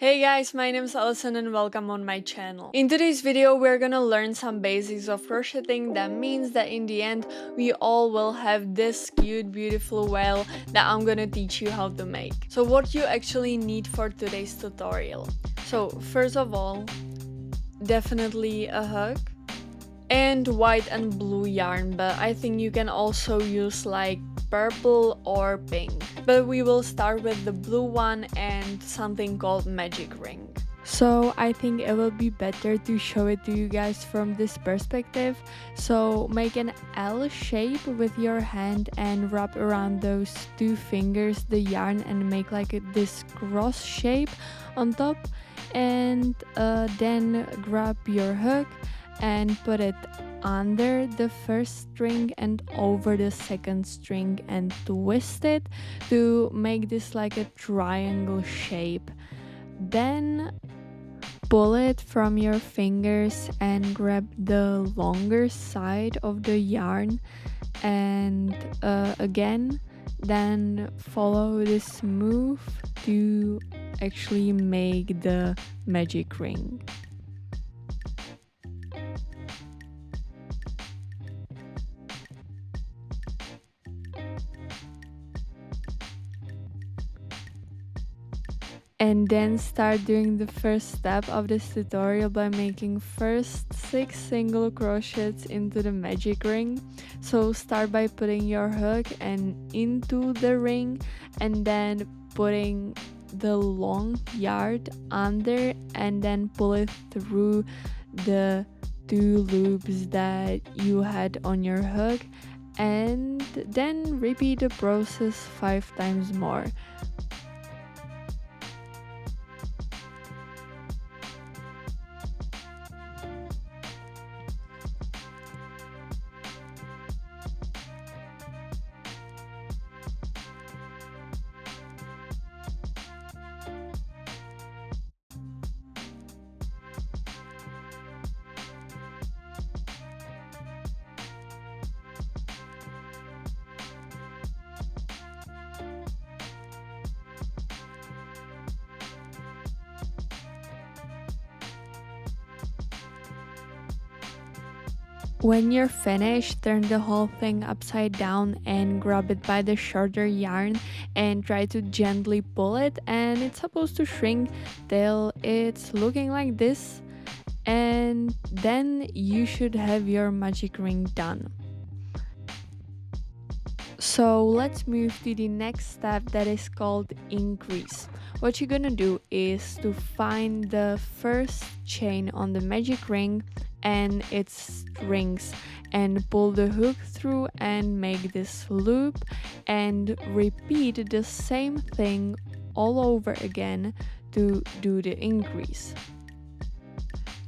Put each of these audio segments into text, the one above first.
Hey guys, my name is Alyson and welcome on my channel. In today's video, we're gonna learn some basics of crocheting. That means that in the end, we all will have this cute, beautiful whale that I'm gonna teach you how to make. So what you actually need for today's tutorial. So first of all, definitely a hook and white and blue yarn, but I think you can also use like purple or pink. But we will start with the blue one and something called magic ring. So I think it will be better to show it to you guys from this perspective. So make an L shape with your hand and wrap around those two fingers the yarn and make like this cross shape on top, and then grab your hook and put it under the first string and over the second string and twist it to make this like a triangle shape. Then pull it from your fingers and grab the longer side of the yarn, and again then follow this move to actually make the magic ring. And then start doing the first step of this tutorial by making first 6 single crochets into the magic ring. So start by putting your hook and into the ring, and then putting the long yard under, and then pull it through the 2 loops that you had on your hook, and then repeat the process 5 times more. When you're finished, turn the whole thing upside down and grab it by the shorter yarn and try to gently pull it, and it's supposed to shrink till it's looking like this, and then you should have your magic ring done. So let's move to the next step, that is called increase. What you're gonna do is to find the first chain on the magic ring and its strings and pull the hook through and make this loop, and repeat the same thing all over again to do the increase.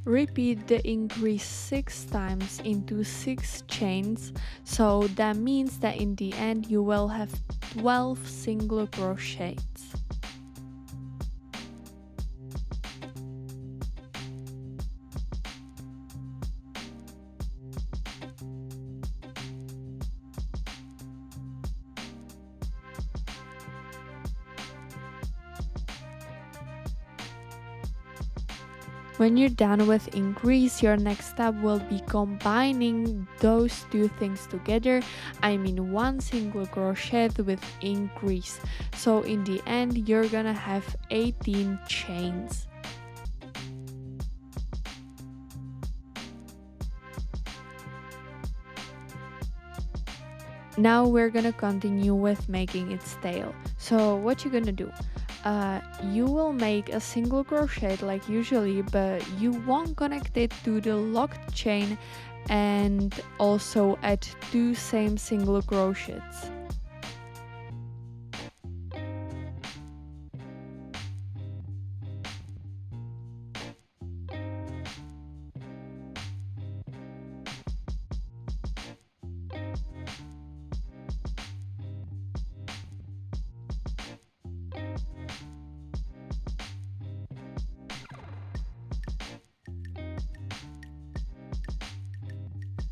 Repeat the increase 6 times into 6 chains, so that means that in the end you will have 12 single crochets. When you're done with increase, your next step will be combining those two things together. I mean, one single crochet with increase. So in the end, you're gonna have 18 chains. Now we're gonna continue with making its tail. So what you're gonna do? You will make a single crochet like usually, but you won't connect it to the locked chain, and also add 2 same single crochets.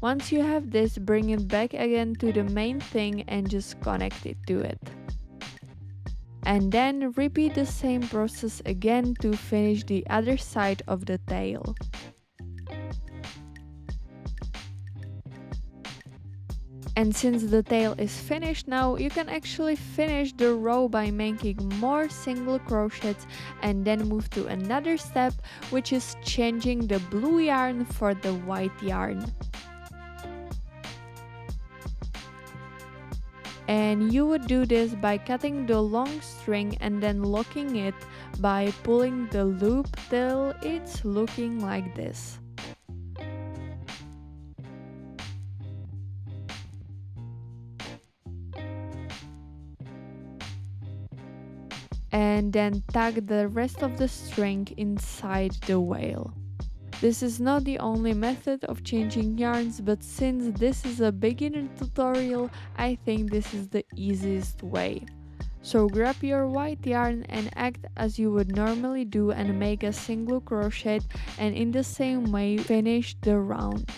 Once you have this, bring it back again to the main thing and just connect it to it. And then repeat the same process again to finish the other side of the tail. And since the tail is finished now, you can actually finish the row by making more single crochets and then move to another step, which is changing the blue yarn for the white yarn. And you would do this by cutting the long string and then locking it by pulling the loop till it's looking like this. And then tag the rest of the string inside the wale. This is not the only method of changing yarns, but since this is a beginner tutorial, I think this is the easiest way. So grab your white yarn and act as you would normally do and make a single crochet, and in the same way finish the round.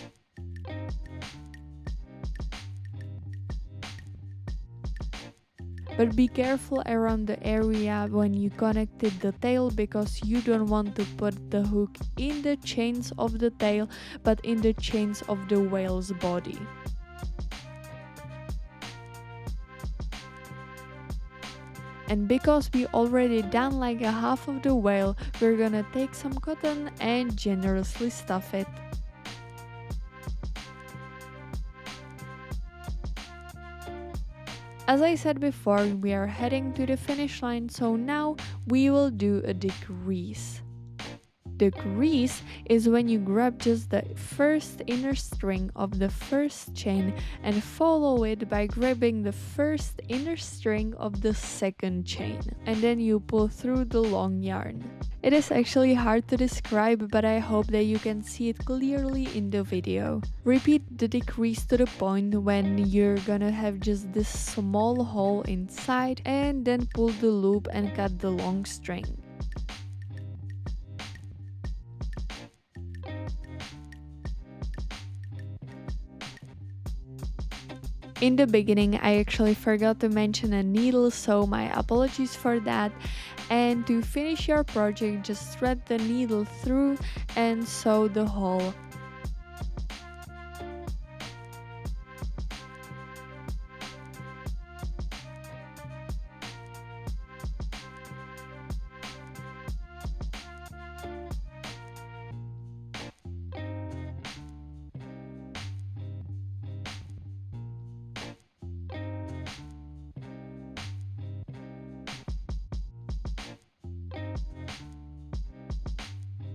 But be careful around the area when you connected the tail, because you don't want to put the hook in the chains of the tail but in the chains of the whale's body. And because we already done like a half of the whale, we're gonna take some cotton and generously stuff it. As I said before, we are heading to the finish line, so now we will do a decrease. Decrease is when you grab just the first inner string of the first chain and follow it by grabbing the first inner string of the second chain, and then you pull through the long yarn. It is actually hard to describe, but I hope that you can see it clearly in the video. Repeat the decrease to the point when you're gonna have just this small hole inside, and then pull the loop and cut the long string. In the beginning, I actually forgot to mention a needle, so my apologies for that. And to finish your project, just thread the needle through and sew the hole.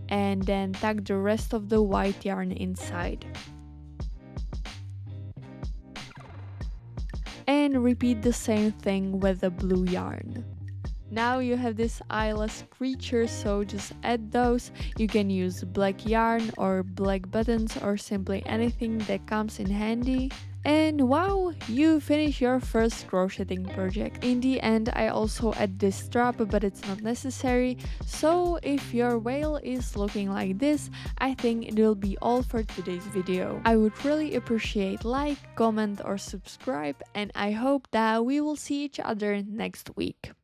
And then tuck the rest of the white yarn inside. And repeat the same thing with the blue yarn. Now you have this eyeless creature, so just add those. You can use black yarn or black buttons or simply anything that comes in handy. And wow, you finish your first crocheting project. In the end, I also add this strap, but it's not necessary. So if your whale is looking like this, I think it will be all for today's video. I would really appreciate like, comment or subscribe, and I hope that we will see each other next week.